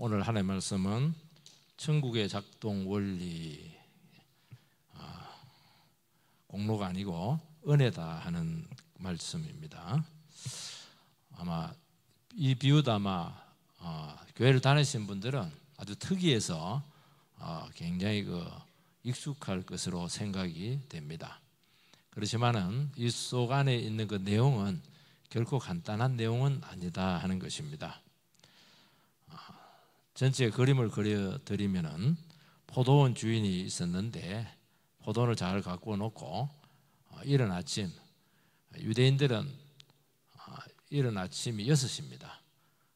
오늘 하나님의 말씀은 천국의 작동 원리, 공로가 아니고 은혜다 하는 말씀입니다. 아마 이 비유도 교회를 다니신 분들은 아주 특이해서 굉장히 익숙할 것으로 생각이 됩니다. 그렇지만은 이 속 안에 있는 그 내용은 결코 간단한 내용은 아니다 하는 것입니다. 전체 그림을 그려드리면은 포도원 주인이 있었는데 포도원을 잘 가꾸어 놓고 이른 아침, 유대인들은 이른 아침이 6시입니다.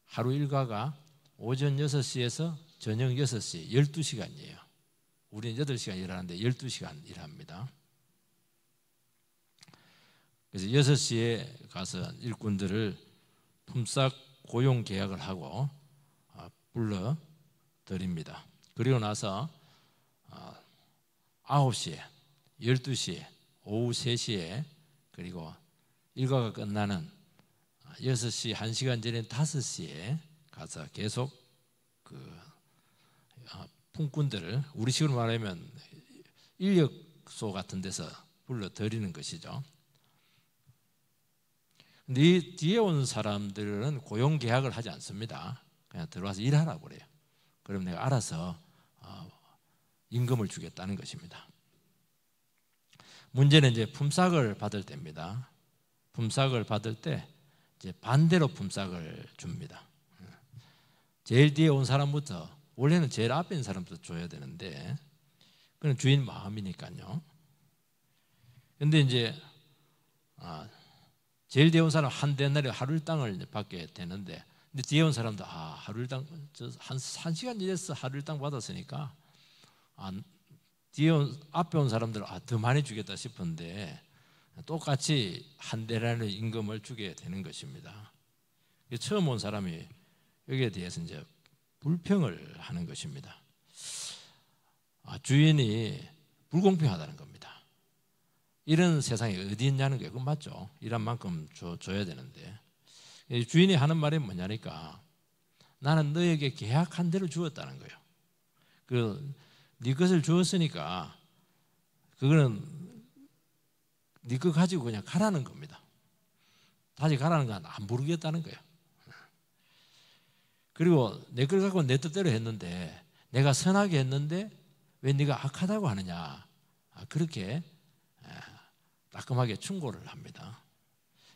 하루 일과가 오전 6시에서 저녁 6시, 12시간이에요. 우리는 8시간 일하는데 12시간 일합니다. 그래서 6시에 가서 일꾼들을 품삯 고용 계약을 하고 불러드립니다. 그리고 나서 9시에, 12시에, 오후 3시에, 그리고 일과가 끝나는 6시 1시간 전인 5시에 가서 계속 품꾼들을 우리식으로 말하면 인력소 같은 데서 불러드리는 것이죠. 근데 이 뒤에 온 사람들은 고용 계약을 하지 않습니다. 그냥 들어와서 일하라고 그래요. 그럼 내가 알아서 임금을 주겠다는 것입니다. 문제는 이제 품삯을 받을 때입니다. 품삯을 받을 때 이제 반대로 품삯을 줍니다. 제일 뒤에 온 사람부터, 원래는 제일 앞에 있는 사람부터 줘야 되는데 그건 주인 마음이니까요. 근데 이제 제일 뒤에 온 사람 한 데나리 하루 일당을 받게 되는데, 근데 뒤에 온 사람도 하루 일당 한 시간 일해서 하루 일당 받았으니까 앞에 온 사람들은 더 많이 주겠다 싶은데 똑같이 한 데나리 임금을 주게 되는 것입니다. 처음 온 사람이 여기에 대해서 이제 불평을 하는 것입니다. 주인이 불공평하다는 겁니다. 이런 세상이 어디 있냐는 게 그건 맞죠. 일한 만큼 줘야 되는데 주인이 하는 말이 뭐냐니까 나는 너에게 계약한 대로 주었다는 거예요. 네 것을 주었으니까 그거는 네 것 가지고 그냥 가라는 겁니다. 다시 가라는 건 안 부르겠다는 거예요. 그리고 내 걸 갖고 내 뜻대로 했는데 내가 선하게 했는데 왜 네가 악하다고 하느냐, 그렇게 따끔하게 충고를 합니다.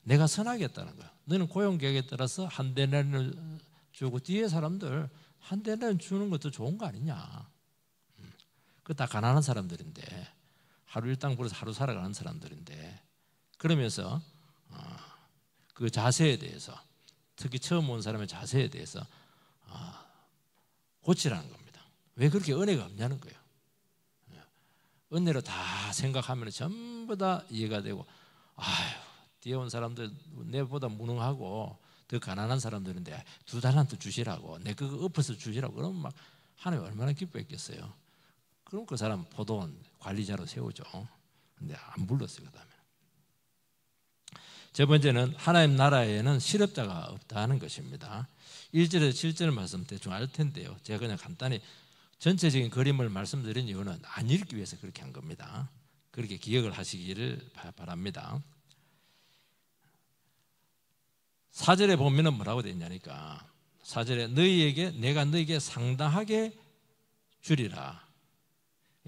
내가 선하게 했다는 거야. 너는 고용계약에 따라서 한 데나리를 주고 뒤에 사람들 한 데나리 주는 것도 좋은 거 아니냐. 그거 다 가난한 사람들인데 하루 일당 벌어서 하루 살아가는 사람들인데, 그러면서 그 자세에 대해서, 특히 처음 온 사람의 자세에 대해서 고치라는 겁니다. 왜 그렇게 은혜가 없냐는 거예요. 은혜로 다 생각하면 전부 다 이해가 되고, 뒤에 온 사람들 내보다 무능하고 더 가난한 사람들인데 2달란트 주시라고, 내 그거 엎어서 주시라고 그러면 막 하나님 얼마나 기뻐했겠어요. 그럼 그 사람 포도원 관리자로 세우죠. 근데 안 불렀어요. 그 다음에 세 번째는 하나님 나라에는 실업자가 없다는 것입니다. 1절에서 7절 말씀 대충 알 텐데요, 제가 그냥 간단히 전체적인 그림을 말씀드린 이유는 안 읽기 위해서 그렇게 한 겁니다. 그렇게 기억을 하시기를 바랍니다. 4절에 보면은 뭐라고 되어 있냐니까, 4절에 내가 너희에게 상당하게 주리라.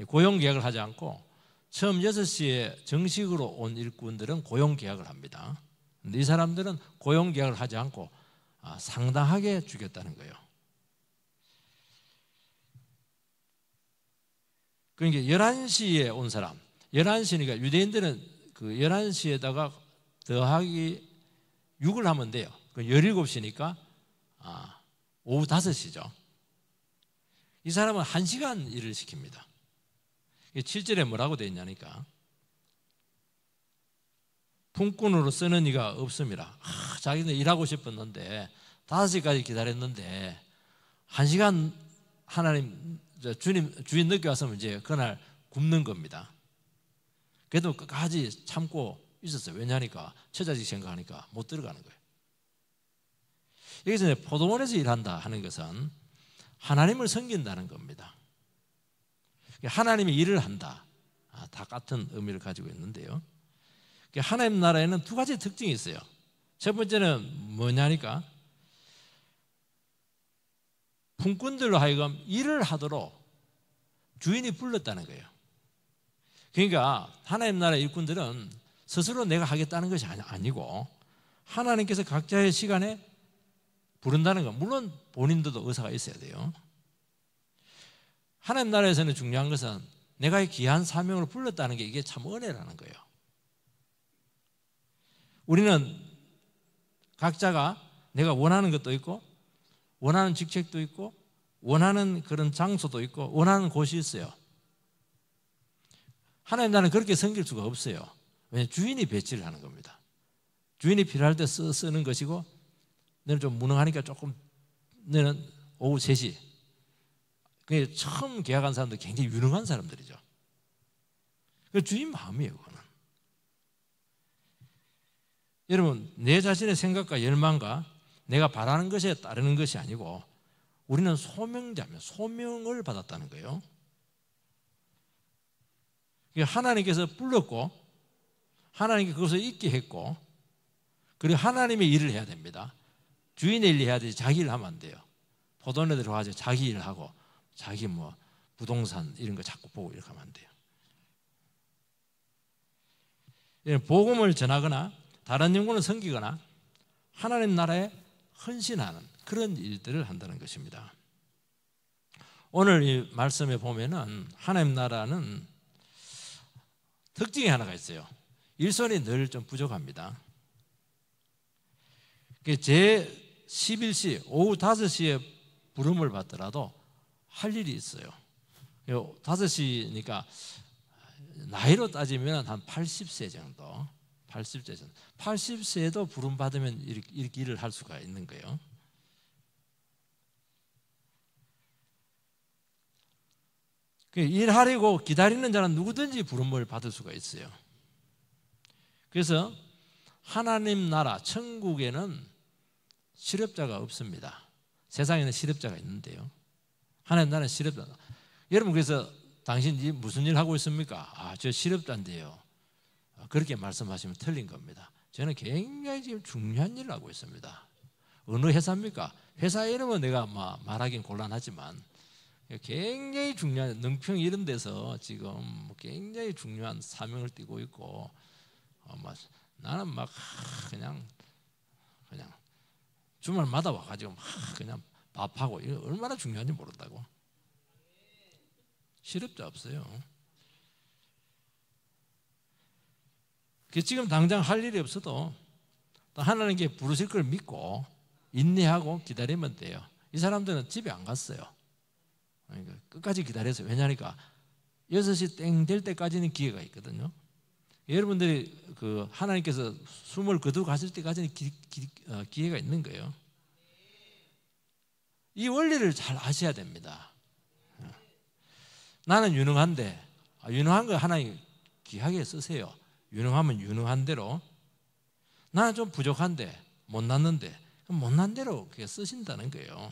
고용계약을 하지 않고 처음 6시에 정식으로 온 일꾼들은 고용계약을 합니다. 근데 이 사람들은 고용계약을 하지 않고 상당하게 주겠다는 거예요. 그러니까 11시에 온 사람, 11시니까 유대인들은 그 11시에다가 더하기 6을 하면 돼요. 17시니까 오후 5시죠. 이 사람은 1시간 일을 시킵니다. 7절에 뭐라고 되어 있냐니까, 품꾼으로 쓰는 이가 없습니다. 자기는 일하고 싶었는데 5시까지 기다렸는데 1시간 주인 늦게 왔으면 이제 그날 굶는 겁니다. 그래도 끝까지 참고 있었어요. 왜냐하니까 처자식 생각하니까 못 들어가는 거예요. 여기서 포도원에서 일한다 하는 것은 하나님을 섬긴다는 겁니다. 하나님이 일을 한다. 다 같은 의미를 가지고 있는데요. 하나님 나라에는 두 가지 특징이 있어요. 첫 번째는 뭐냐니까 품꾼들로 하여금 일을 하도록 주인이 불렀다는 거예요. 그러니까 하나님 나라의 일꾼들은 스스로 내가 하겠다는 것이 아니고 하나님께서 각자의 시간에 부른다는 거. 물론 본인들도 의사가 있어야 돼요. 하나님 나라에서는 중요한 것은 내가 귀한 사명으로 불렀다는 게 이게 참 은혜라는 거예요. 우리는 각자가 내가 원하는 것도 있고 원하는 직책도 있고 원하는 그런 장소도 있고 원하는 곳이 있어요. 하나님 나라는 그렇게 섬길 수가 없어요. 왜냐하면 주인이 배치를 하는 겁니다. 주인이 필요할 때 쓰는 것이고 너는 좀 무능하니까 조금 너는 오후 3시 그게 처음 계약한 사람들 굉장히 유능한 사람들이죠. 그 주인 마음이에요. 그거는. 여러분 내 자신의 생각과 열망과 내가 바라는 것에 따르는 것이 아니고 우리는 소명자면 소명을 받았다는 거예요. 하나님께서 불렀고 하나님께 그것을 있게 했고 그리고 하나님의 일을 해야 됩니다. 주인의 일을 해야 되지 자기 일을 하면 안 돼요. 포도원에 들어가서 자기 일을 하고 자기 뭐 부동산 이런 거 자꾸 보고 이렇게 하면 안 돼요. 복음을 전하거나 다른 영혼을 섬기거나 하나님 나라에 헌신하는 그런 일들을 한다는 것입니다. 오늘 이 말씀에 보면은 하나님 나라는 특징이 하나가 있어요. 일손이 늘 좀 부족합니다. 제 11시 오후 5시에 부름을 받더라도 할 일이 있어요. 5시니까 나이로 따지면 한 80세 정도 80세에도 부름 받으면 이렇게 일을 할 수가 있는 거예요. 일하려고 기다리는 자는 누구든지 부름을 받을 수가 있어요. 그래서 하나님 나라 천국에는 실업자가 없습니다. 세상에는 실업자가 있는데요. 하나님 나라는 실업자. 여러분 그래서 당신 무슨 일 하고 있습니까? 저 실업자인데요. 그렇게 말씀하시면 틀린 겁니다. 저는 굉장히 지금 중요한 일을 하고 있습니다. 어느 회사입니까? 회사 이름은 내가 말하긴 곤란하지만 굉장히 중요한 능평 이런 데서 지금 굉장히 중요한 사명을 띠고 있고 나는 막 그냥 주말마다 와가지고 막 그냥 밥하고 이거 얼마나 중요한지 모른다고. 실업자 없어요. 지금 당장 할 일이 없어도 하나님께 부르실 걸 믿고 인내하고 기다리면 돼요. 이 사람들은 집에 안 갔어요. 그러니까 끝까지 기다렸어요. 왜냐니까 6시 땡 될 때까지는 기회가 있거든요. 여러분들이 하나님께서 숨을 거두고 가실 때까지는 기회가 있는 거예요. 이 원리를 잘 아셔야 됩니다. 나는 유능한데 유능한 거 하나님 귀하게 쓰세요. 유능하면 유능한 대로. 나는 좀 부족한데 못났는데 못난 대로 그렇게 쓰신다는 거예요.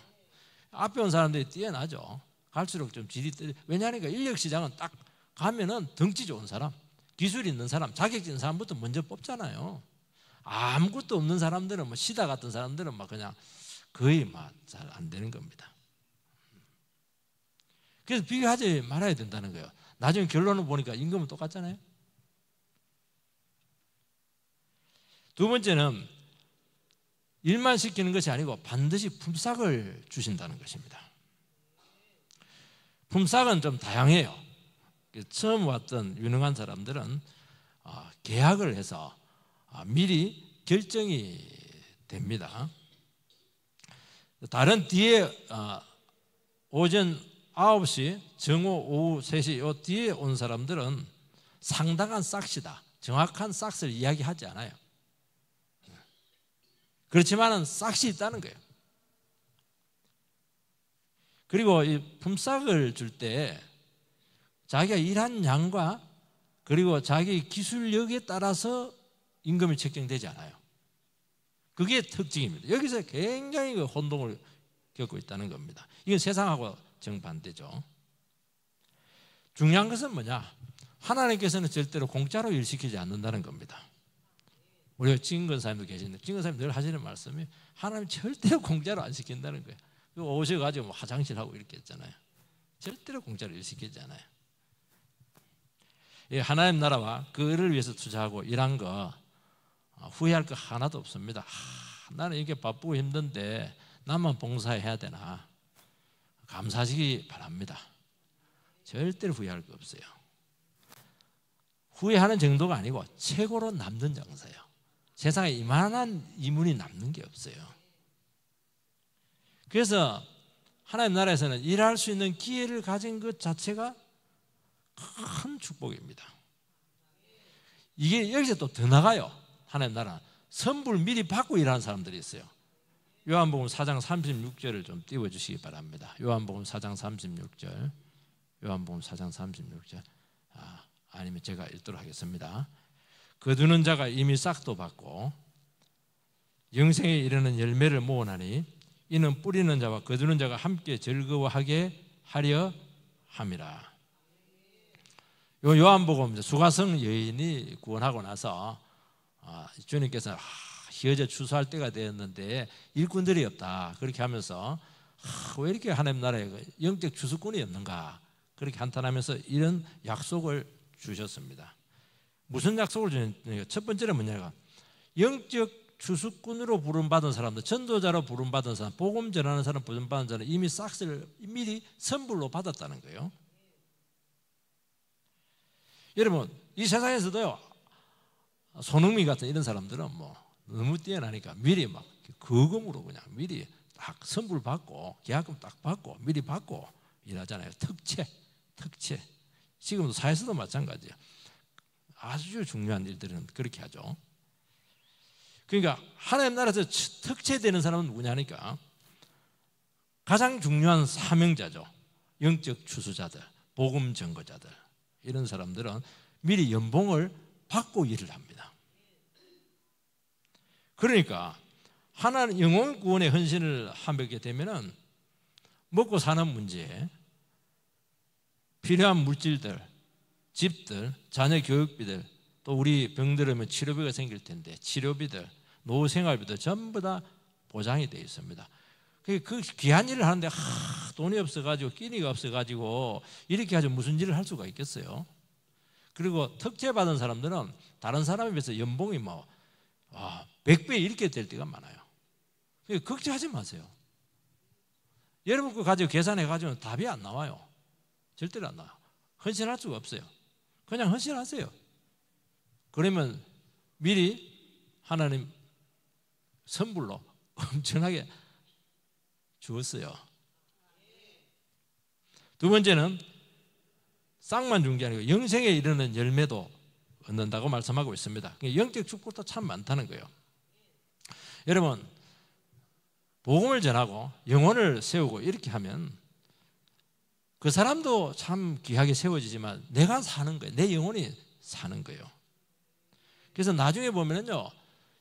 앞에 온 사람들이 뛰어나죠. 갈수록 좀 질이 왜냐하니까 인력시장은 딱 가면은 덩치 좋은 사람, 기술 있는 사람, 자격 있는 사람부터 먼저 뽑잖아요. 아무것도 없는 사람들은 시다 같은 사람들은 그냥 거의 잘 안 되는 겁니다. 그래서 비교하지 말아야 된다는 거예요. 나중에 결론을 보니까 임금은 똑같잖아요. 두 번째는 일만 시키는 것이 아니고 반드시 품삯을 주신다는 것입니다. 품삯은 좀 다양해요. 처음 왔던 유능한 사람들은 계약을 해서 미리 결정이 됩니다. 다른 뒤에 오전 9시, 정오 오후 3시 요 뒤에 온 사람들은 상당한 싹시다. 정확한 싹스를 이야기하지 않아요. 그렇지만은 싹시 있다는 거예요. 그리고 이 품삯을 줄 때 자기가 일한 양과 그리고 자기 기술력에 따라서 임금이 책정되지 않아요. 그게 특징입니다. 여기서 굉장히 혼동을 겪고 있다는 겁니다. 이건 세상하고 정반대죠. 중요한 것은 뭐냐? 하나님께서는 절대로 공짜로 일시키지 않는다는 겁니다. 우리가 진건사님도 계시는데 진건사님 늘 하시는 말씀이 하나님 절대로 공짜로 안 시킨다는 거예요. 오셔가지고 뭐 화장실하고 이렇게 했잖아요. 절대로 공짜로 일시키지 않아요. 하나님 나라와 그를 위해서 투자하고 일한 거 후회할 거 하나도 없습니다. 나는 이게 바쁘고 힘든데 나만 봉사해야 되나? 감사하시기 바랍니다. 절대로 후회할 거 없어요. 후회하는 정도가 아니고 최고로 남는 장사예요. 세상에 이만한 이문이 남는 게 없어요. 그래서 하나님 나라에서는 일할 수 있는 기회를 가진 것 자체가 큰 축복입니다. 이게 여기서 또 더 나가요. 하나님 나라 선불 미리 받고 일하는 사람들이 있어요. 요한복음 4장 36절을 좀 띄워주시기 바랍니다. 요한복음 4장 36절. 요한복음 4장 36절. 아니면 제가 읽도록 하겠습니다. 거두는 자가 이미 싹도 받고 영생에 이르는 열매를 모으나니 이는 뿌리는 자와 거두는 자가 함께 즐거워하게 하려 함이라. 요한복음 수가성 여인이 구원하고 나서 주님께서 희어져 추수할 때가 되었는데 일꾼들이 없다 그렇게 하면서 왜 이렇게 하나님 나라에 영적 추수꾼이 없는가 그렇게 한탄하면서 이런 약속을 주셨습니다. 무슨 약속을 주셨냐면 첫 번째는 뭐냐면 영적 추수꾼으로 부름받은 사람들, 전도자로 부름받은 사람, 복음 전하는 사람 부름받은 사람 이미 싹스를 미리 선불로 받았다는 거예요. 여러분 이 세상에서도요 손흥민 같은 이런 사람들은 뭐 너무 뛰어나니까 미리 막 거금으로 그냥 미리 딱 선불 받고 계약금 딱 받고 미리 받고 일하잖아요. 특채. 지금도 사회에서도 마찬가지예요. 아주 중요한 일들은 그렇게 하죠. 그러니까 하나님 나라에서 특채되는 사람은 누구냐니까 가장 중요한 사명자죠. 영적 추수자들, 복음 전거자들 이런 사람들은 미리 연봉을 받고 일을 합니다. 그러니까 하나님 영혼 구원의 헌신을 하게 되면은 먹고 사는 문제, 필요한 물질들, 집들, 자녀 교육비들, 또 우리 병들으면 치료비가 생길 텐데 치료비들, 노후 생활비들 전부 다 보장이 되어 있습니다. 그 귀한 일을 하는데 돈이 없어가지고 끼니가 없어가지고 이렇게 하죠. 무슨 일을 할 수가 있겠어요? 그리고 특채 받은 사람들은 다른 사람에 비해서 연봉이 뭐 100배 이렇게 될 때가 많아요. 그러니까 걱정하지 마세요. 여러분 거 가지고 계산해가지고 답이 안 나와요. 절대로 안 나와요. 헌신할 수가 없어요. 그냥 헌신하세요. 그러면 미리 하나님 선불로 엄청나게 주었어요. 두 번째는 싹만 준 게 아니고 영생에 이르는 열매도 얻는다고 말씀하고 있습니다. 영적 축복도 참 많다는 거예요. 여러분 복음을 전하고 영혼을 세우고 이렇게 하면 그 사람도 참 귀하게 세워지지만 내가 사는 거예요. 내 영혼이 사는 거예요. 그래서 나중에 보면은요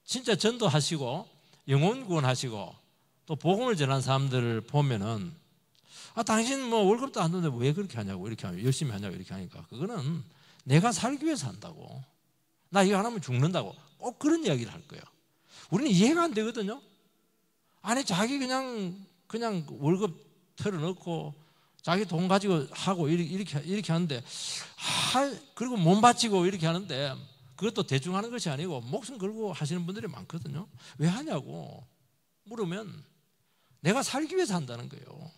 진짜 전도하시고 영혼 구원하시고 또 복음을 전한 사람들을 보면은 당신 뭐 월급도 안 주는데 왜 그렇게 하냐고 이렇게 하면 열심히 하냐고 이렇게 하니까 그거는 내가 살기 위해서 한다고. 나 이거 안 하면 죽는다고. 꼭 그런 이야기를 할 거예요. 우리는 이해가 안 되거든요. 아니 자기 그냥 월급 털어넣고 자기 돈 가지고 하고 이렇게 하는데 그리고 몸 바치고 이렇게 하는데 그것도 대충 하는 것이 아니고 목숨 걸고 하시는 분들이 많거든요. 왜 하냐고 물으면 내가 살기 위해서 한다는 거예요.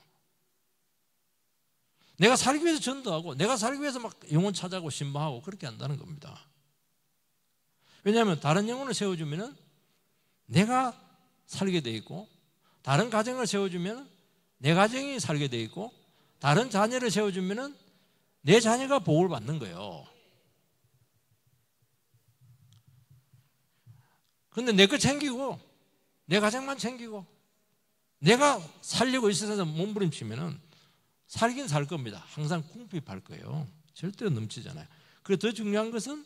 내가 살기 위해서 전도하고 내가 살기 위해서 막 영혼 찾아가고 신방하고 그렇게 한다는 겁니다. 왜냐하면 다른 영혼을 세워주면 내가 살게 돼 있고 다른 가정을 세워주면 내 가정이 살게 돼 있고 다른 자녀를 세워주면 내 자녀가 복을 받는 거예요. 그런데 내 거 챙기고 내 가정만 챙기고 내가 살려고 있어서 몸부림치면 살긴 살 겁니다. 항상 궁핍할 거예요. 절대로 넘치잖아요. 그리고 더 중요한 것은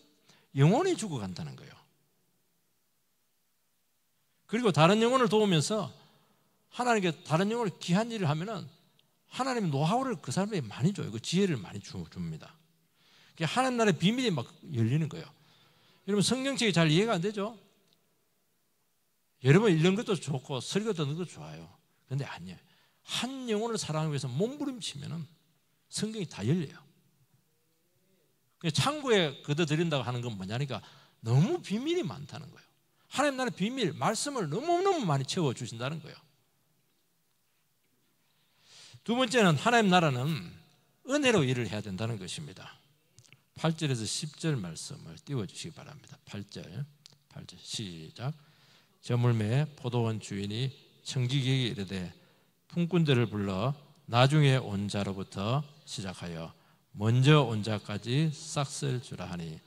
영혼이 죽어간다는 거예요. 그리고 다른 영혼을 도우면서 하나님께 다른 영혼을 귀한 일을 하면은 하나님 노하우를 그 사람에게 많이 줘요. 그 지혜를 많이 줍니다. 하나님 나라의 비밀이 막 열리는 거예요. 여러분 성경책이 잘 이해가 안 되죠? 여러분 읽는 것도 좋고 설교 듣는 것도 좋아요. 그런데 아니에요. 한 영혼을 사랑하기 위해서 몸부림치면은 성경이 다 열려요. 창고에 걷어들인다고 하는 건 뭐냐니까 너무 비밀이 많다는 거예요. 하나님 나라의 비밀, 말씀을 너무너무 많이 채워주신다는 거예요. 두 번째는 하나님 나라는 은혜로 일을 해야 된다는 것입니다. 8절에서 10절 말씀을 띄워주시기 바랍니다. 8절 시작. 저물매 포도원 주인이 청지기에게 이르되 품꾼들을 불러 나중에 온 자로부터 시작하여 먼저 온 자까지 싹쓸 주라 하니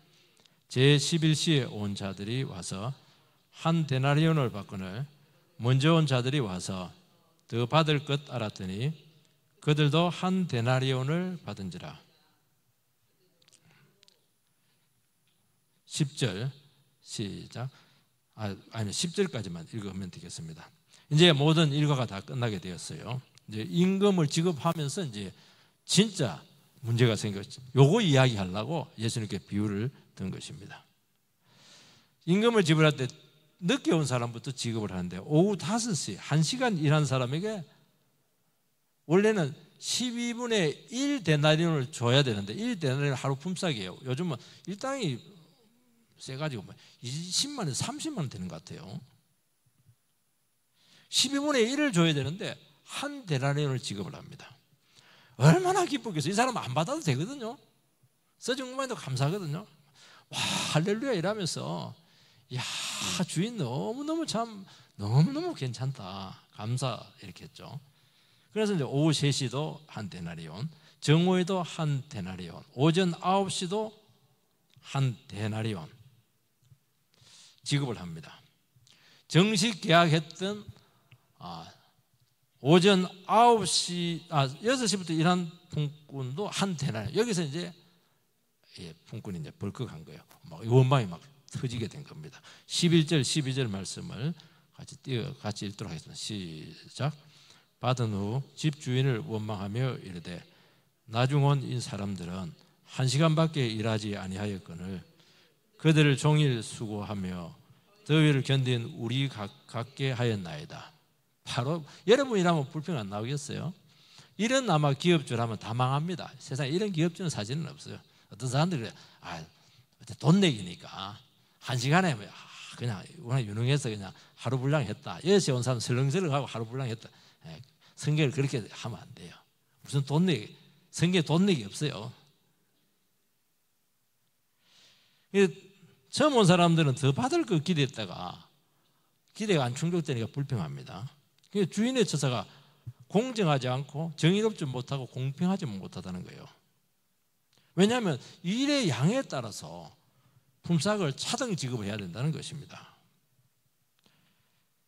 제11시에 온 자들이 와서 한 데나리온을 받거늘 먼저 온 자들이 와서 더 받을 것 알았더니 그들도 한 데나리온을 받은지라. 10절 시작. 아니 10절까지만 읽으면 되겠습니다. 이제 모든 일과가 다 끝나게 되었어요. 이제 임금을 지급하면서 이제 진짜 문제가 생겼죠. 요거 이야기하려고 예수님께 비유를 든 것입니다. 임금을 지불할 때 늦게 온 사람부터 지급을 하는데 오후 5시 1시간 일한 사람에게 원래는 12분의 1 데나리온을 줘야 되는데 1 데나리온 하루 품삯이에요. 요즘은 일당이 세가지고 20만 원, 30만 원 되는 것 같아요. 12분의 1을 줘야 되는데 한 데나리온을 지급을 합니다. 얼마나 기쁘겠어요. 이 사람은 안 받아도 되거든요. 써준 것만 해도 감사하거든요. 와 할렐루야 이러면서 야 주인 너무너무 참 너무너무 괜찮다 감사 이렇게 했죠. 그래서 이제 오후 3시도 한 데나리온, 정오에도 한 데나리온, 오전 9시도 한 데나리온 지급을 합니다. 정식 계약했던 오전 6시부터 일한 품꾼도 한 데나리온. 여기서 이제 품꾼이 이제 벌컥한 거예요. 막 원망이 막 터지게 된 겁니다. 11절, 12절 말씀을 같이 읽도록 하겠습니다. 시작. 받은 후 집주인을 원망하며 이르되 나중 온 이 사람들은 1시간밖에 일하지 아니하였거늘 그들을 종일 수고하며 더위를 견딘 우리 같게 하였나이다. 바로 여러분이라면 불평 안 나오겠어요? 이런 아마 기업주라면 다 망합니다. 세상에 이런 기업주는 사실은 없어요. 어떤 사람들이 그래, 돈 내기니까 1시간에 그냥 유능해서 그냥 하루 분량 했다. 6시에 온 사람 설렁설렁하고 하루 분량 했다. 성경을 그렇게 하면 안 돼요. 무슨 돈 내기, 성경에 돈 내기 없어요. 처음 온 사람들은 더 받을 거 기대했다가 기대가 안 충족되니까 불평합니다. 주인의 처사가 공정하지 않고 정의롭지 못하고 공평하지 못하다는 거예요. 왜냐하면 일의 양에 따라서 품삯을 차등 지급을 해야 된다는 것입니다.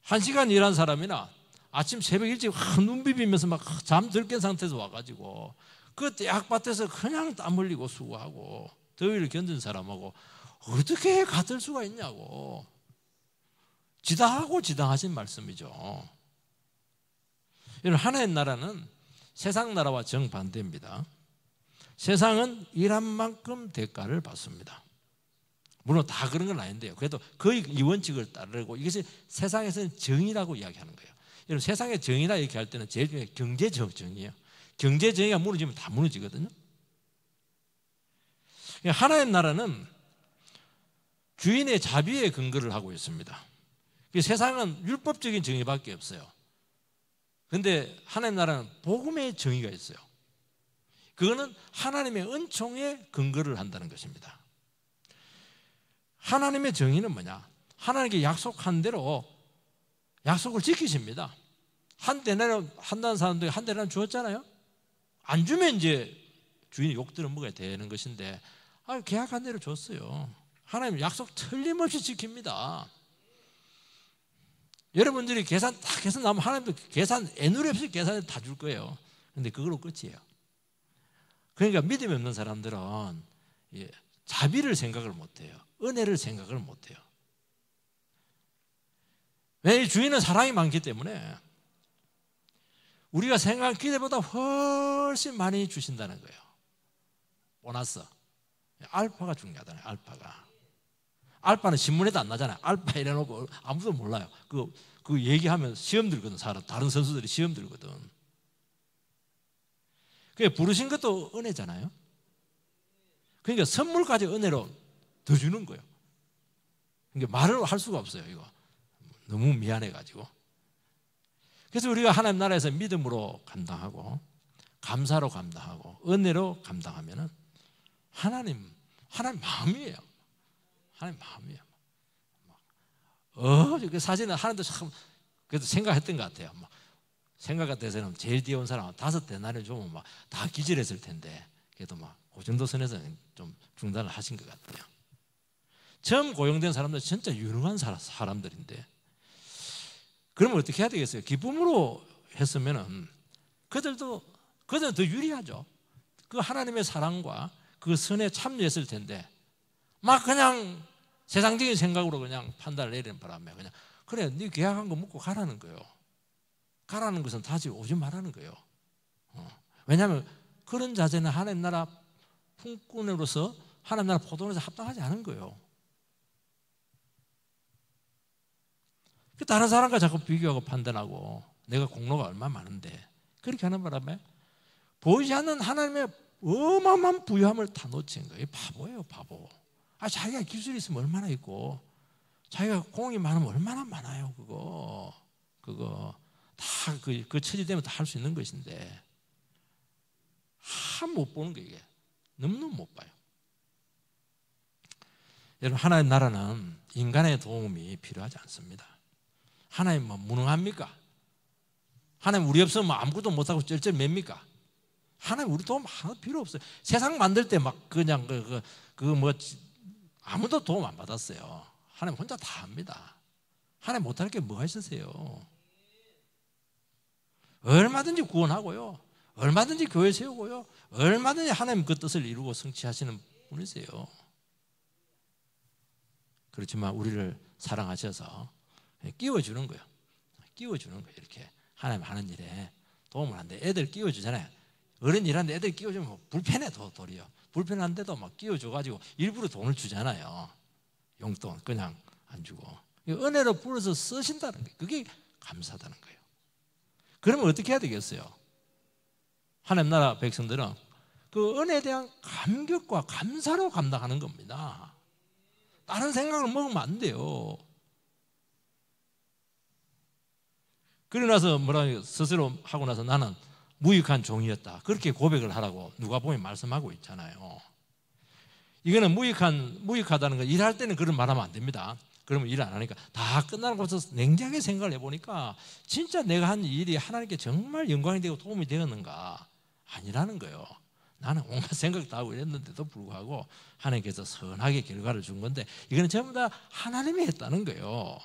1시간 일한 사람이나 아침 새벽 일찍 눈 비비면서 막 잠들 깬 상태에서 와가지고 그 약밭에서 그냥 땀 흘리고 수고하고 더위를 견딘 사람하고 어떻게 같을 수가 있냐고 지당하신 말씀이죠. 여러분 하나의 나라는 세상 나라와 정반대입니다. 세상은 일한 만큼 대가를 받습니다. 물론 다 그런 건 아닌데요. 그래도 거의 이 원칙을 따르고 이것이 세상에서는 정의라고 이야기하는 거예요. 여러분 세상의 정의라 이렇게 할 때는 제일 중요한 경제적 정의예요. 경제 정의가 무너지면 다 무너지거든요. 하나의 나라는 주인의 자비에 근거를 하고 있습니다. 세상은 율법적인 정의밖에 없어요. 그런데 하나님 나라는 복음의 정의가 있어요. 그거는 하나님의 은총에 근거를 한다는 것입니다. 하나님의 정의는 뭐냐? 하나님께 약속한 대로 약속을 지키십니다. 한 데나리온 한다는 사람들이 한 데나리온 주었잖아요. 안 주면 이제 주인이 욕 들어먹어야 되는 것인데 계약한 대로 줬어요. 하나님 약속 틀림없이 지킵니다. 여러분들이 계산 나면 하나님도 계산 애누리 없이 계산을 다 줄 거예요. 그런데 그걸로 끝이에요. 그러니까 믿음이 없는 사람들은 자비를 생각을 못해요. 은혜를 생각을 못해요. 왜? 주인은 사랑이 많기 때문에 우리가 생각한 기대보다 훨씬 많이 주신다는 거예요. 보너스. 알파가 중요하잖아요. 알파는 신문에도 안 나잖아요. 알파 이래놓고 아무도 몰라요. 그 얘기하면 시험 들거든. 다른 선수들이 시험 들거든. 그게 부르신 것도 은혜잖아요. 그러니까 선물까지 은혜로 더 주는 거예요. 그러니까 말을 할 수가 없어요. 이거 너무 미안해가지고. 그래서 우리가 하나님 나라에서 믿음으로 감당하고 감사로 감당하고 은혜로 감당하면은 하나님 마음이에요. 하나님 마음이에요. 그 사실은 하나님도 참 그래도 생각했던 것 같아요. 생각 같아서는 제일 뒤에 온 사람 5데나리온 주면 막 다 기절했을 텐데 그래도 막 그 정도 선에서는 좀 중단을 하신 것 같아요. 처음 고용된 사람들 진짜 유능한 사람들인데 그러면 어떻게 해야 되겠어요? 기쁨으로 했으면은 그들은 더 유리하죠. 그 하나님의 사랑과 그 선에 참여했을 텐데 막 그냥 세상적인 생각으로 그냥 판단을 내리는 바람에 그냥 그래 네 계약한 거 먹고 가라는 거예요. 가라는 것은 다시 오지 말라는 거예요. 왜냐하면 그런 자세는 하나님 나라 품꾼으로서 하나님 나라 포도원에서 합당하지 않은 거예요. 다른 사람과 자꾸 비교하고 판단하고 내가 공로가 얼마나 많은데 그렇게 하는 바람에 보이지 않는 하나님의 어마어마한 부유함을 다 놓친 거예요. 바보예요, 바보. 자기가 기술이 있으면 얼마나 있고 자기가 공이 많으면 얼마나 많아요. 그거 다 그 처지되면 다 할 수 있는 것인데 못 보는 거예요. 이게 너무너무 못 봐요. 여러분 하나님 나라는 인간의 도움이 필요하지 않습니다. 하나님 무능합니까? 하나님 우리 없으면 아무것도 못하고 쩔쩔맵니까? 하나님 우리 도움 하나도 필요 없어요. 세상 만들 때 막 그냥 아무도 도움 안 받았어요. 하나님 혼자 다 합니다. 하나님 못할 게 뭐가 있으세요? 얼마든지 구원하고요. 얼마든지 교회 세우고요. 얼마든지 하나님 그 뜻을 이루고 성취하시는 분이세요. 그렇지만 우리를 사랑하셔서 끼워주는 거예요. 끼워주는 거예요. 이렇게 하나님 하는 일에 도움을 하는데 애들 끼워주잖아요. 어른 일하는데 애들 끼워주면 불편해 도리어. 불편한데도 막 끼워줘가지고 일부러 돈을 주잖아요. 용돈 그냥 안 주고 은혜로 불어서 쓰신다는 거예요. 그게 감사하다는 거예요. 그러면 어떻게 해야 되겠어요? 하나님 나라 백성들은 그 은혜에 대한 감격과 감사로 감당하는 겁니다. 다른 생각을 먹으면 안 돼요. 그러고 나서 스스로 하고 나서 나는 무익한 종이었다. 그렇게 고백을 하라고 누가복음에 말씀하고 있잖아요. 이거는 무익하다는 거 일할 때는 그런 말하면 안 됩니다. 그러면 일 안 하니까 다 끝나고 나서 냉정하게 생각을 해보니까 진짜 내가 한 일이 하나님께 정말 영광이 되고 도움이 되었는가? 아니라는 거예요. 나는 온갖 생각 다 하고 이랬는데도 불구하고 하나님께서 선하게 결과를 준 건데 이거는 전부 다 하나님이 했다는 거예요.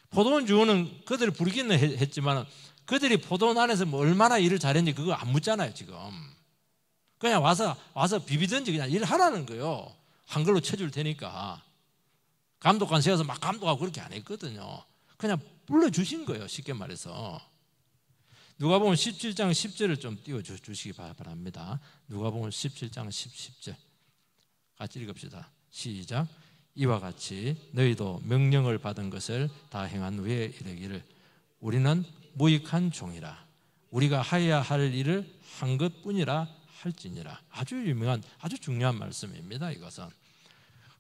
포도원 주인은 그들을 부르기는 했지만 그들이 포도원 안에서 얼마나 일을 잘했는지 그거 안 묻잖아요. 지금 그냥 와서 비비든지 그냥 일하라는 거예요. 한글로 쳐줄 테니까. 감독관 세워서 막 감독하고 그렇게 안 했거든요. 그냥 불러주신 거예요. 쉽게 말해서. 누가복음 17장 10절을 좀 띄워주시기 바랍니다. 누가복음 17장 10절 같이 읽읍시다. 시작. 이와 같이 너희도 명령을 받은 것을 다 행한 후에 이르기를 우리는 무익한 종이라 우리가 하여야 할 일을 한 것뿐이라 할지니라. 아주 유명한 아주 중요한 말씀입니다. 이것은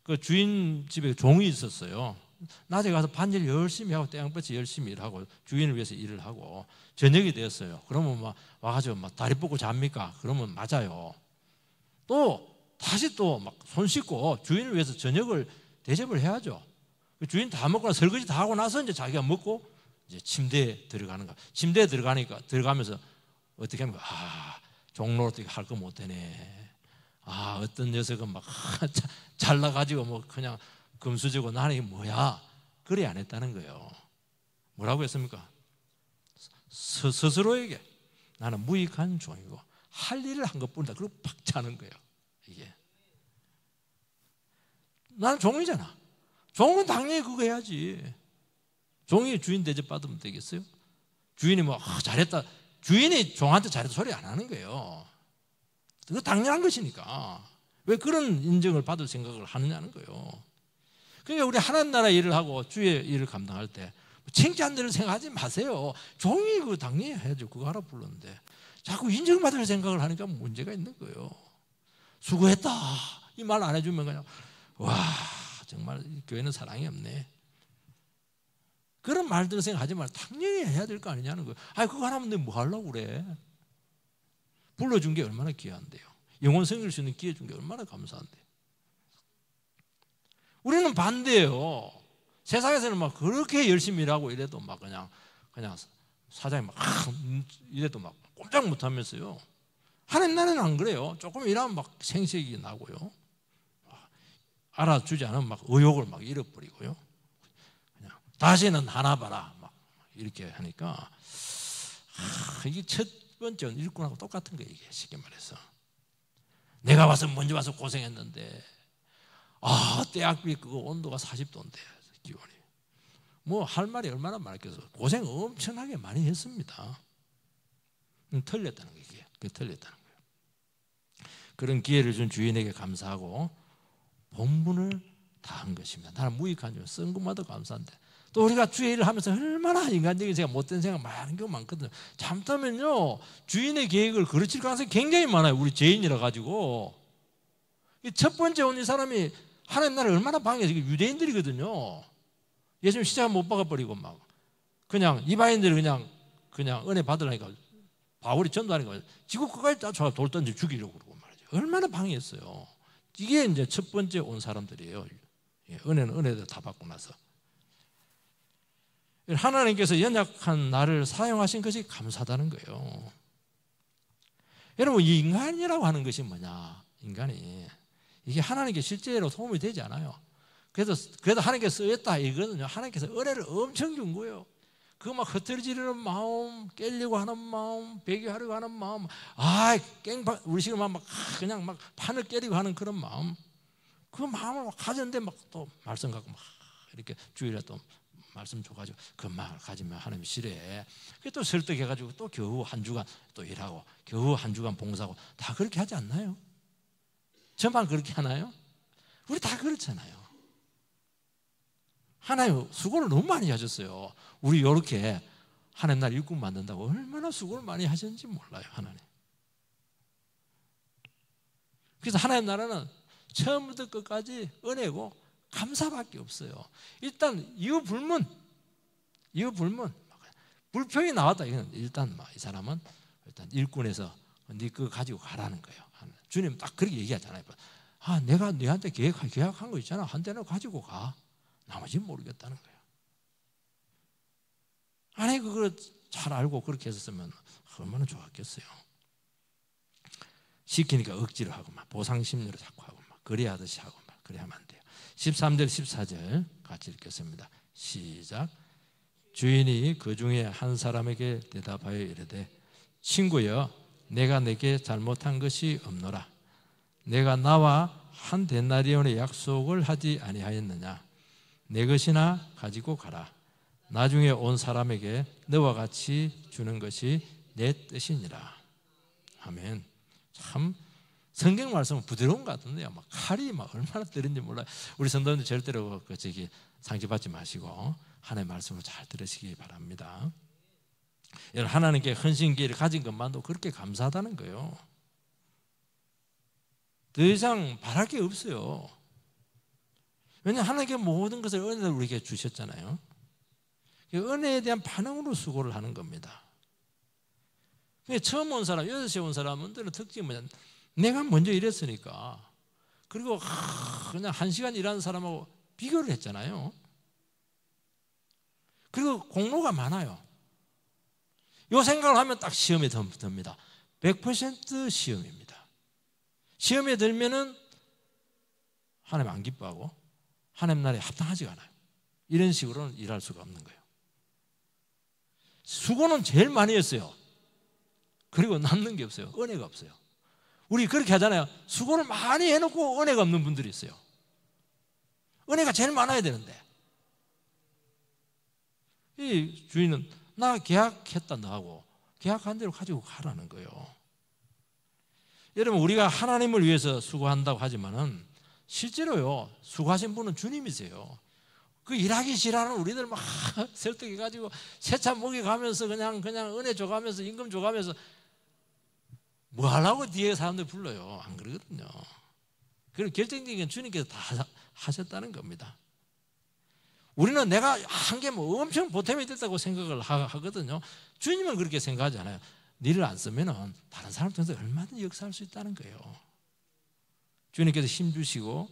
그 주인 집에 종이 있었어요. 낮에 가서 반일 열심히 하고 땡볕이 열심히 일하고 주인을 위해서 일을 하고 저녁이 되었어요. 그러면 막 와가지고 막 다리 뻗고 잡니까? 그러면 맞아요. 또 다시 또 막 손 씻고 주인을 위해서 저녁을 대접을 해야죠. 주인 다 먹거나 설거지 다 하고 나서 이제 자기가 먹고 이제 침대에 들어가는 거. 침대에 들어가면서 어떻게 하면 종로 어떻게 할 거 못 되네. 어떤 녀석은 막 잘나가지고 뭐 그냥 금수저고 나는 이게 뭐야? 그래 안 했다는 거예요. 뭐라고 했습니까? 스스로에게 나는 무익한 종이고 할 일을 한 것뿐이다. 그리고 팍 차는 거예요. 이게 나는 종이잖아. 종은 당연히 그거 해야지. 종이 주인 대접받으면 되겠어요? 주인이 뭐 잘했다, 주인이 종한테 잘했다 소리 안 하는 거예요. 그거 당연한 것이니까 왜 그런 인정을 받을 생각을 하느냐는 거예요. 그러니까 우리 하나님 나라 일을 하고 주의 일을 감당할 때 칭찬들을 생각하지 마세요. 종이 그거 당연히 해야죠. 그거 하라 불렀는데 자꾸 인정받을 생각을 하니까 문제가 있는 거예요. 수고했다 이 말 안 해주면 그냥 와 정말 교회는 사랑이 없네, 그런 말들을 생각하지 말고 당연히 해야 될 거 아니냐는 거예요. 아니 그거 하라면 내가 뭐 하려고 그래. 불러준 게 얼마나 귀한데요. 영혼 섬길 수 있는 기회 준 게 얼마나 감사한데요. 우리는 반대예요. 세상에서는 막 그렇게 열심히 일하고 이래도 막 그냥 사장이 막 이래도 막 꼼짝 못 하면서요. 하나님 나라는 안 그래요. 조금 일하면 막 생색이 나고요. 알아주지 않으면 막 의욕을 막 잃어버리고요. 그냥 다시는 하나 봐라 막 이렇게 하니까 이게 첫 번째 일꾼하고 똑같은 거예요. 이게 쉽게 말해서 내가 먼저 와서 고생했는데 대학비 그거 온도가 40도인데 기온이 뭐 할 말이 얼마나 많겠어. 고생 엄청나게 많이 했습니다. 틀렸다는 거예요. 그게 틀렸다는 거예요. 그런 기회를 준 주인에게 감사하고 본분을 다한 것입니다. 나는 무익한 줄 쓴 것마다 감사한데 또 우리가 주의 일을 하면서 얼마나 인간적인 생각, 못된 생각 많은 게 많거든요. 잘못하면요 주인의 계획을 거르칠 가능성이 굉장히 많아요. 우리 죄인이라 가지고. 첫 번째 온 이 사람이 하나님 나라를 얼마나 방해해서 유대인들이거든요. 예수님 십자가 못 박아버리고 막 그냥 이방인들이 그냥 은혜 받으라니까 바울이 전도하니까 지구 끝까지 다 돌 던져 죽이려고 그러고 말이죠. 얼마나 방해했어요. 이게 이제 첫 번째 온 사람들이에요. 은혜는 은혜대로 다 받고 나서 하나님께서 연약한 나를 사용하신 것이 감사하다는 거예요. 여러분 이 인간이라고 하는 것이 뭐냐? 인간이 이게 하나님께 실제로 도움이 되지 않아요. 그래도 하나님께서 쓰였다 이거는요 하나님께서 은혜를 엄청 준 거예요. 그거 막 흩어지려는 마음, 깨려고 하는 마음, 배교하려고 하는 마음, 우리 식으로 막 그냥 막 판을 깨려고 하는 그런 마음, 그 마음을 막 가졌는데 막 또 말씀 갖고 막 이렇게 주일에 또 말씀 줘가지고 그 마음을 가지면 하나님이 싫어해. 그게 또 설득해가지고 또 겨우 한 주간 또 일하고 겨우 한 주간 봉사하고 다 그렇게 하지 않나요? 저만 그렇게 하나요? 우리 다 그렇잖아요. 하나님 수고를 너무 많이 하셨어요. 우리 이렇게 하나님 나라 일꾼 만든다고 얼마나 수고를 많이 하셨는지 몰라요. 하나님. 그래서 하나님 나라는 처음부터 끝까지 은혜고 감사밖에 없어요. 일단 이유 불문 불평이 나왔다. 이건 일단 이 사람은 일단 일꾼에서 네 그거 가지고 가라는 거예요. 주님 딱 그렇게 얘기하잖아요. 내가 너한테 계약한 거 있잖아. 한 대는 가지고 가. 나머지는 모르겠다는 거예요. 아니 그걸 잘 알고 그렇게 했었으면 얼마나 좋았겠어요. 시키니까 억지로 하고 막 보상 심리로 자꾸 하고 막 그래하듯이 하고 막 그래 하면 안 돼요. 13절 14절 같이 읽겠습니다. 시작. 주인이 그 중에 한 사람에게 대답하여 이르되 친구여 내가 내게 잘못한 것이 없노라. 내가 나와 한 데나리온의 약속을 하지 아니하였느냐. 내 것이나 가지고 가라. 나중에 온 사람에게 너와 같이 주는 것이 내 뜻이니라. 아멘. 참 성경 말씀은 부드러운 것 같은데요. 막 칼이 막 얼마나 때린지 몰라요. 우리 성도님들 절대로 상처받지 마시고 하나님의 말씀을 잘 들으시기 바랍니다. 여러분 하나님께 헌신기를 가진 것만도 그렇게 감사하다는 거예요. 더 이상 바랄 게 없어요. 왜냐하면 하나님께 모든 것을 은혜로 우리에게 주셨잖아요. 은혜에 대한 반응으로 수고를 하는 겁니다. 처음 온 사람, 6시에 온 사람들은 특징이 뭐냐, 내가 먼저 일했으니까. 그리고 그냥 1시간 일하는 사람하고 비교를 했잖아요. 그리고 공로가 많아요. 이 생각을 하면 딱 시험에 듭니다. 100% 시험입니다. 시험에 들면은 하나님 안 기뻐하고 하나님 나라에 합당하지가 않아요. 이런 식으로는 일할 수가 없는 거예요. 수고는 제일 많이 했어요. 그리고 남는 게 없어요. 은혜가 없어요. 우리 그렇게 하잖아요. 수고를 많이 해놓고 은혜가 없는 분들이 있어요. 은혜가 제일 많아야 되는데. 이 주인은 나 계약했다 너하고 계약한 대로 가지고 가라는 거예요. 여러분 우리가 하나님을 위해서 수고한다고 하지만은 실제로요 수고하신 분은 주님이세요. 그 일하기 싫어하는 우리들 막 설득해가지고 세차 먹여가면서 그냥 은혜 줘가면서 임금 줘가면서 뭐 하려고 뒤에 사람들 불러요. 안 그러거든요. 그리고 결정적인 건 주님께서 다 하셨다는 겁니다. 우리는 내가 한 게 뭐 엄청 보탬이 됐다고 생각을 하거든요. 주님은 그렇게 생각하지 않아요. 니를 안 쓰면은 다른 사람 통해서 얼마든지 역사할 수 있다는 거예요. 주님께서 힘 주시고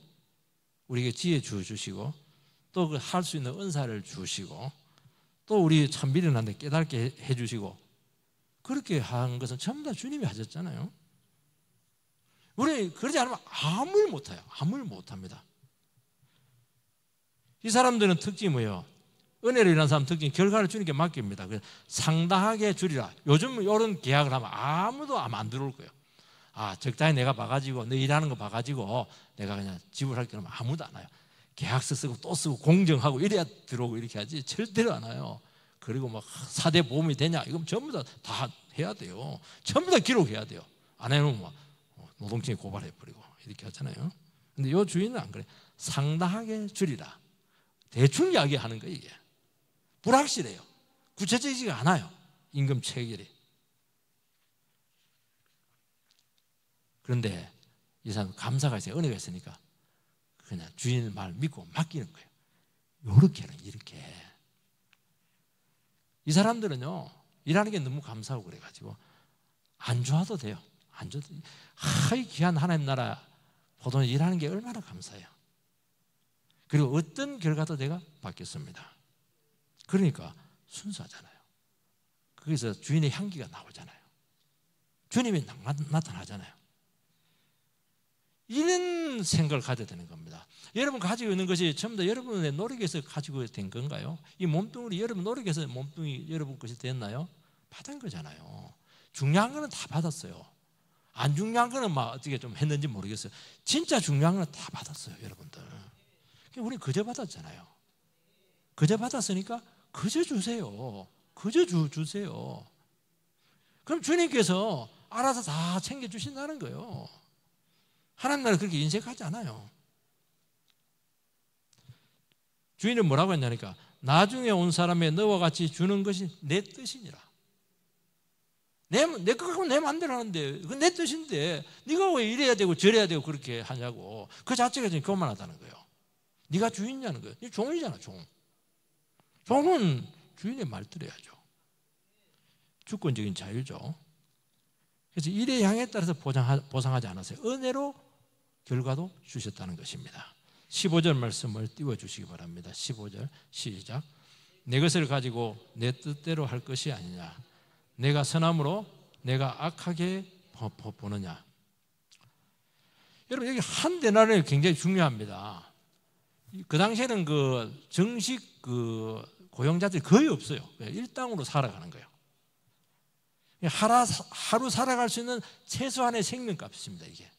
우리에게 지혜 주시고 또 할 수 있는 은사를 주시고 또 우리 참 미련한데 깨닫게 해주시고 그렇게 한 것은 전부 다 주님이 하셨잖아요. 우리 그러지 않으면 아무 일 못해요. 아무 일 못합니다. 이 사람들은 특징이 뭐예요? 은혜로 일하는 사람 특징이 결과를 주님께 맡깁니다. 상당하게 줄이라. 요즘 이런 계약을 하면 아무도 안 들어올 거예요. 적당히 내가 봐가지고 너 일하는 거 봐가지고 내가 그냥 지불할게 하면 아무도 안 와요. 계약서 쓰고 또 쓰고 공정하고 이래야 들어오고 이렇게 하지 절대로 안 와요. 그리고 막 4대 보험이 되냐 이건 전부 다 해야 돼요. 전부 다 기록해야 돼요. 안 해놓으면 막 노동청에 고발해버리고 이렇게 하잖아요. 근데 이 주인은 안 그래. 상당하게 줄이라. 대충 이야기하는 거예요. 이게 불확실해요. 구체적이지가 않아요. 임금 체결이. 그런데 이 사람 감사가 있어요. 은혜가 있으니까 그냥 주인의 말 믿고 맡기는 거예요. 요렇게는 이렇게. 이 사람들은요 일하는 게 너무 감사하고 그래가지고 안 좋아도 돼요. 안 좋아도 이 귀한 하나님 나라 보통 일하는 게 얼마나 감사해요. 그리고 어떤 결과도 내가 받겠습니다. 그러니까 순수하잖아요. 거기서 주인의 향기가 나오잖아요. 주님이 나타나잖아요. 이런 생각을 가져야 되는 겁니다. 여러분 가지고 있는 것이 전부 다 여러분의 노력에서 가지고 된 건가요? 이 몸뚱이 여러분 노력에서 몸뚱이 여러분 것이 됐나요? 받은 거잖아요. 중요한 거는 다 받았어요. 안 중요한 거는 막 어떻게 좀 했는지 모르겠어요. 진짜 중요한 거는 다 받았어요, 여러분들. 우리 그저 받았잖아요. 그저 받았으니까 그저 주세요. 그저 주세요. 그럼 주님께서 알아서 다 챙겨주신다는 거예요. 하나님 나라 그렇게 인색하지 않아요. 주인은 뭐라고 했냐니까 나중에 온 사람의 너와 같이 주는 것이 내 뜻이니라. 내 것 갖고 내 마음대로 하는데 그건 내 뜻인데 네가 왜 이래야 되고 저래야 되고 그렇게 하냐고. 그 자체가 지금 교만하다는 거예요. 네가 주인이냐는 거예요. 네 종이잖아, 종. 종은 주인의 말 들어야죠. 주권적인 자유죠. 그래서 일의 양에 따라서 보상하지 않았어요. 은혜로 결과도 주셨다는 것입니다. 15절 말씀을 띄워주시기 바랍니다. 15절 시작. 내 것을 가지고 내 뜻대로 할 것이 아니냐. 내가 선함으로 내가 악하게 보느냐. 여러분 여기 한 데나리온이 굉장히 중요합니다. 그 당시에는 그 정식 그 고용자들이 거의 없어요. 일당으로 살아가는 거예요. 하루 살아갈 수 있는 최소한의 생명값입니다. 이게.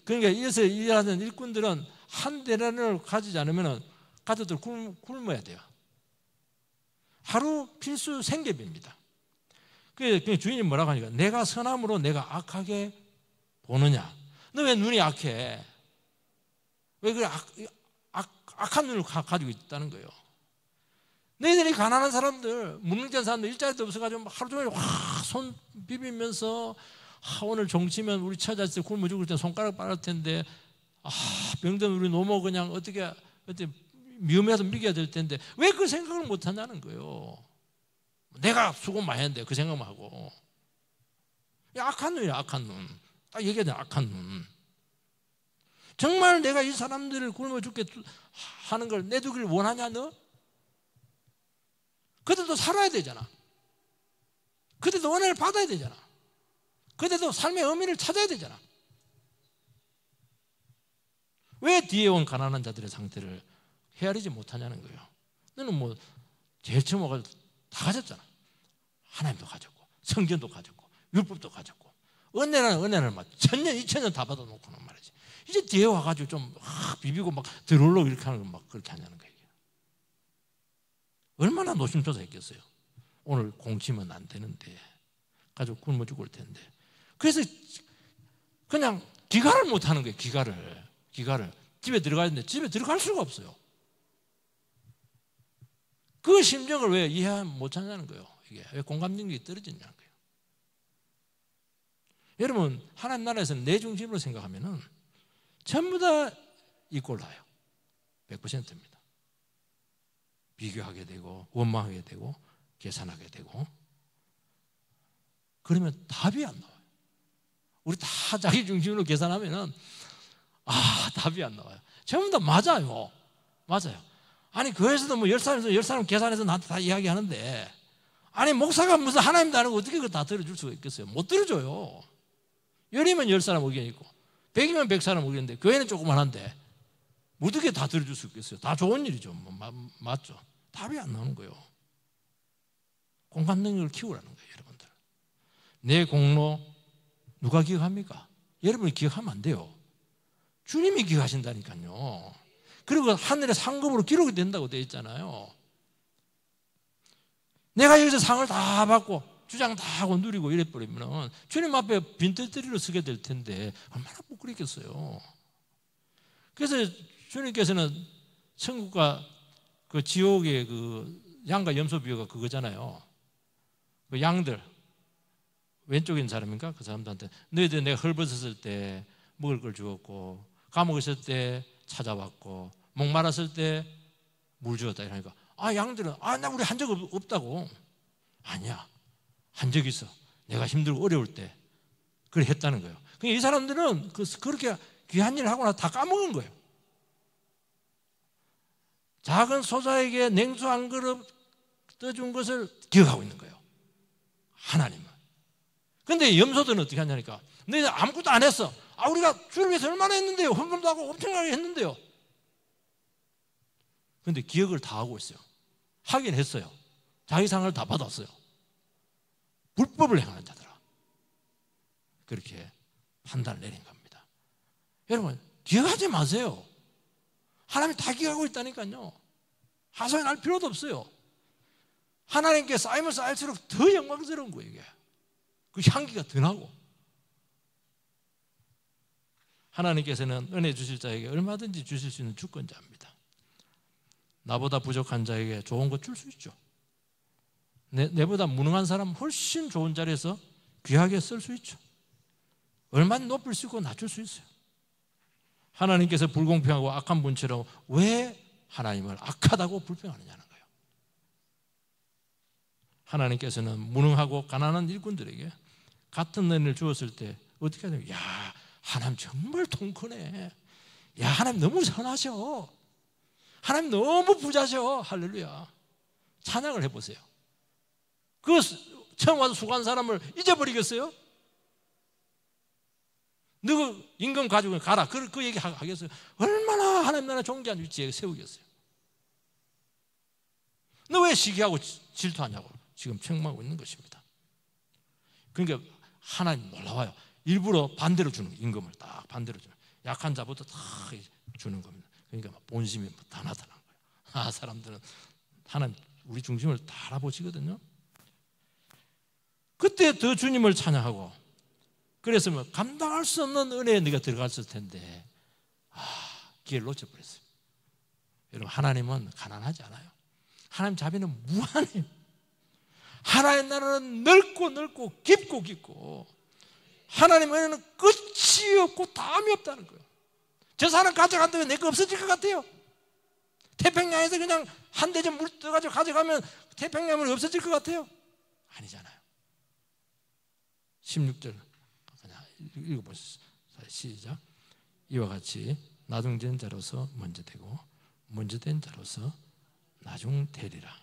그러니까 이어서 일하는 일꾼들은 한 데나리온을 가지지 않으면 가족들 굶어야 돼요. 하루 필수 생계비입니다. 그래서 주인이 뭐라고 하니까 내가 선함으로 내가 악하게 보느냐. 너 왜 눈이 악해? 왜 그래 악한 눈을 가지고 있다는 거예요. 너희들이 가난한 사람들, 무능한 사람들 일자리도 없어가지고 하루 종일 손 비비면서 오늘 종치면 우리 처자들 굶어 죽을 때 손가락 빨을 텐데 병든 우리 노모 그냥 어떻게 위험해서 먹여야 될 텐데 왜 그 생각을 못 하냐는 거예요. 내가 수고 많이 했는데 그 생각만 하고. 악한 눈이야, 악한 눈. 딱 얘기하자, 악한 눈. 정말 내가 이 사람들을 굶어 죽게 하는 걸 내두길 원하냐 너? 그들도 살아야 되잖아. 그들도 은혜를 받아야 되잖아. 그들도 삶의 의미를 찾아야 되잖아. 왜 뒤에 온 가난한 자들의 상태를 헤아리지 못하냐는 거예요. 너는 뭐 제일 처음 와가지고 다 가졌잖아. 하나님도 가졌고 성전도 가졌고 율법도 가졌고 은혜라는 은혜를 막 1000년 2000년 다 받아놓고는 말이지. 이제 뒤에 와가지고 좀 비비고 막 들어오려고 이렇게 하는 건 막 그렇게 하냐는 거예요. 얼마나 노심초사했겠어요. 오늘 공치면 안 되는데 가지고 굶어 죽을 텐데. 그래서 그냥 귀가를 못 하는 거예요. 귀가를 집에 들어가야 되는데 집에 들어갈 수가 없어요. 그 심정을 왜 이해 못 하냐는 거예요. 이게 왜 공감 능력이 떨어지냐는 거예요. 여러분, 하나님 나라에서는 내 중심으로 생각하면은 전부 다 이꼴라요. 100%입니다. 비교하게 되고 원망하게 되고 계산하게 되고, 그러면 답이 안 나와요. 우리 다 자기 중심으로 계산하면은 답이 안 나와요. 전부 다 맞아요. 아니 교회에서도 뭐 10사람 계산해서 나한테 다 이야기하는데, 아니 목사가 무슨 하나님도 아니고 어떻게 그걸 다 들어줄 수가 있겠어요? 못 들어줘요. 10이면 10사람 의견이 있고 100이면 100사람 의견인데, 교회는 조그만한데 어떻게 다 들어줄 수 있겠어요? 다 좋은 일이죠. 맞죠? 답이 안 나오는 거예요. 공감 능력을 키우라는 거예요. 여러분들, 내 공로 누가 기억합니까? 여러분이 기억하면 안 돼요. 주님이 기억하신다니까요. 그리고 하늘의 상급으로 기록이 된다고 되어 있잖아요. 내가 여기서 상을 다 받고 주장 다 하고 누리고 이래버리면 주님 앞에 빈털터리로 서게 될 텐데 얼마나 부끄럽겠어요. 그래서 주님께서는 천국과 그 지옥의 그 양과 염소 비유가 그거잖아요. 그 양들, 왼쪽에 있는 사람인가? 그 사람들한테 너희들 내가 헐벗었을 때 먹을 걸 주었고, 감옥에 있을 때 찾아왔고, 목마랐을 때 물 주었다 이러니까, 양들은 나 우리 한 적 없다고. 아니야, 한 적 있어. 내가 힘들고 어려울 때 그래 했다는 거예요. 그러니까 이 사람들은 그렇게 귀한 일을 하고 나서 다 까먹은 거예요. 작은 소자에게 냉수 한 그릇 떠준 것을 기억하고 있는 거예요, 하나님은. 근데 염소들은 어떻게 하냐니까, 너희들 아무것도 안 했어. 우리가 주를 위해서 얼마나 했는데요. 헌금도 하고 엄청나게 했는데요. 근데 기억을 다 하고 있어요. 하긴 했어요. 자기 상을 다 받았어요. 불법을 행하는 자들아. 그렇게 판단을 내린 겁니다. 여러분, 기억하지 마세요. 하나님이 다 기억하고 있다니까요. 하소연할 필요도 없어요. 하나님께 쌓이면 쌓일수록 더 영광스러운 거예요, 이게. 그 향기가 더 나고. 하나님께서는 은혜 주실 자에게 얼마든지 주실 수 있는 주권자입니다. 나보다 부족한 자에게 좋은 것 줄 수 있죠. 내보다 무능한 사람 훨씬 좋은 자리에서 귀하게 쓸 수 있죠. 얼마나 높일 수 있고 낮출 수 있어요. 하나님께서 불공평하고 악한 분처럼 왜 하나님을 악하다고 불평하느냐는 거예요. 하나님께서는 무능하고 가난한 일꾼들에게 같은 은혜를 주었을 때 어떻게 하냐면, 하나님 정말 통 크네. 하나님 너무 선하셔. 하나님 너무 부자셔. 할렐루야. 찬양을 해보세요. 그 처음 와서 수고한 사람을 잊어버리겠어요? 너그 임금 가지고 가라, 그 얘기 하겠어요? 얼마나 하나님 나라 존귀한 위치에 세우겠어요? 너 왜 시기하고 질투하냐고 지금 책망하고 있는 것입니다. 그러니까 하나님 놀라워요. 일부러 반대로 주는 거예요. 임금을 딱 반대로 주는 거예요. 약한 자부터 다 주는 겁니다. 그러니까 본심이 다 나타난 거예요. 사람들은 하나님 우리 중심을 다 알아보시거든요. 그때 더 주님을 찬양하고, 그래서 감당할 수 없는 은혜에 네가 들어갔을 텐데 기회를 놓쳐버렸어요. 여러분, 하나님은 가난하지 않아요. 하나님 자비는 무한해요. 하나님 나라는 넓고 깊고 하나님 은혜는 끝이 없고 다음이 없다는 거예요. 저 사람 가져간다면 내 거 없어질 것 같아요? 태평양에서 그냥 한 대접 물 떠가지고 가져가면 태평양은 없어질 것 같아요? 아니잖아요. 16절 읽어보시죠. 시작. 이와 같이 나중된 자로서 먼저 되고 먼저 된 자로서 나중 되리라.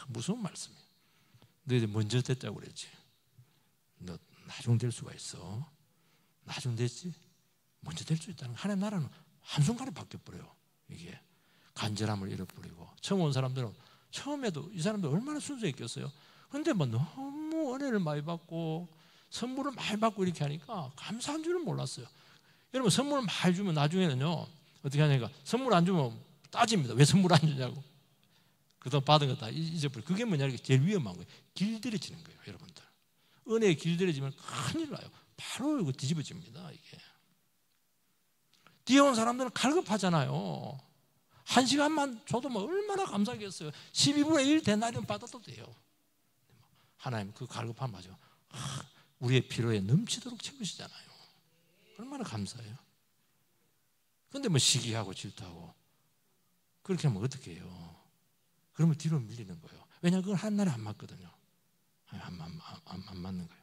무서운 말씀이에요. 너희들 먼저 됐다고 그랬지. 너 나중 될 수가 있어. 나중 됐지. 먼저 될 수 있다는 거예요. 하나님 나라는 한순간에 바뀌어버려요. 이게 간절함을 잃어버리고, 처음 온 사람들은 처음에도 이 사람들 얼마나 순수했겠어요. 그런데 너무 은혜를 많이 받고 선물을 많이 받고 이렇게 하니까 감사한 줄은 몰랐어요. 여러분, 선물을 많이 주면 나중에는요 어떻게 하냐니까, 선물 안 주면 따집니다. 왜 선물 안 주냐고. 그동안 받은 거 다 잊어버려. 그게 뭐냐, 제일 위험한 거예요. 길들여지는 거예요, 여러분들. 은혜에 길들여지면 큰일 나요. 바로 이거 뒤집어집니다. 이게 뛰어온 사람들은 갈급하잖아요. 1시간만 줘도 뭐 얼마나 감사하겠어요. 12분의 1 데나리온 받아도 돼요. 하나님 그 갈급함 마저 우리의 필요에 넘치도록 채우시잖아요. 얼마나 감사해요. 그런데 뭐 시기하고 질투하고 그렇게 하면 어떻게 해요? 그러면 뒤로 밀리는 거예요. 왜냐하면 그건 하나님 안 맞거든요. 안 맞는 거예요.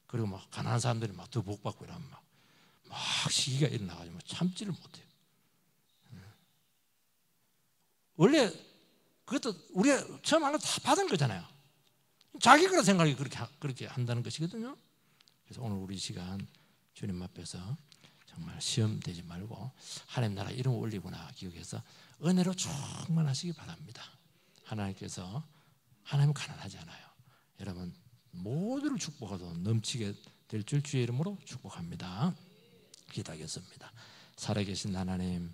그리고 막 가난한 사람들이 막 더 복 받고 이러면 막 시기가 일어나가지고 참지를 못해요. 원래 그것도 우리가 처음 한 거 다 받은 거잖아요. 자기 거라 생각이 그렇게 한다는 것이거든요. 그래서 오늘 우리 시간 주님 앞에서 정말 시험 되지 말고 하나님 나라 이름 올리구나 기억해서 은혜로 충만하시기 바랍니다. 하나님께서 하나님은 가난하지 않아요. 여러분 모두를 축복하도 넘치게 될 줄 주의 이름으로 축복합니다. 기도하겠습니다. 살아계신 하나님,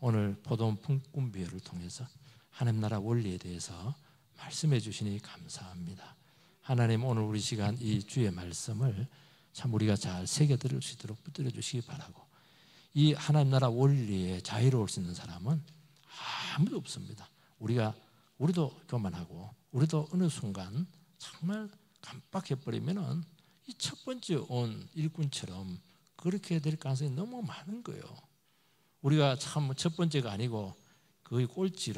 오늘 포도원 품꾼비유를 통해서 하나님 나라 원리에 대해서 말씀해 주시니 감사합니다. 하나님 오늘 우리 시간 이 주의 말씀을 참 우리가 잘 새겨들을 수 있도록 붙들어 주시기 바라고, 이 하나님 나라 원리에 자유로울 수 있는 사람은 아무도 없습니다. 우리도 교만하고 우리도 어느 순간 정말 깜빡해버리면은 이 첫 번째 온 일꾼처럼 그렇게 될 가능성이 너무 많은 거예요. 우리가 참 첫 번째가 아니고 거의 꼴찌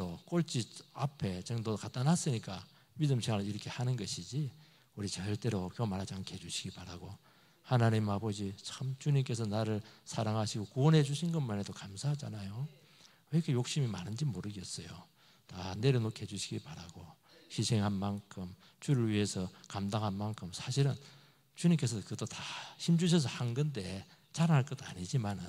앞에 정도 갖다 놨으니까 믿음 생활을 이렇게 하는 것이지, 우리 절대로 교만하지 않게 해주시기 바라고, 하나님 아버지 참 주님께서 나를 사랑하시고 구원해 주신 것만 해도 감사하잖아요. 왜 이렇게 욕심이 많은지 모르겠어요. 다 내려놓게 해주시기 바라고, 희생한 만큼 주를 위해서 감당한 만큼 사실은 주님께서 그것도 다 힘주셔서 한 건데 자랑할 것도 아니지만은,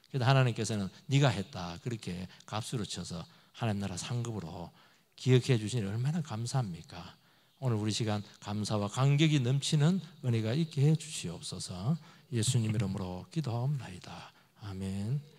그래도 하나님께서는 네가 했다 그렇게 값으로 쳐서 하나님 나라 상급으로 기억해 주시니 얼마나 감사합니까? 오늘 우리 시간 감사와 감격이 넘치는 은혜가 있게 해 주시옵소서. 예수님 이름으로 기도하옵나이다. 아멘.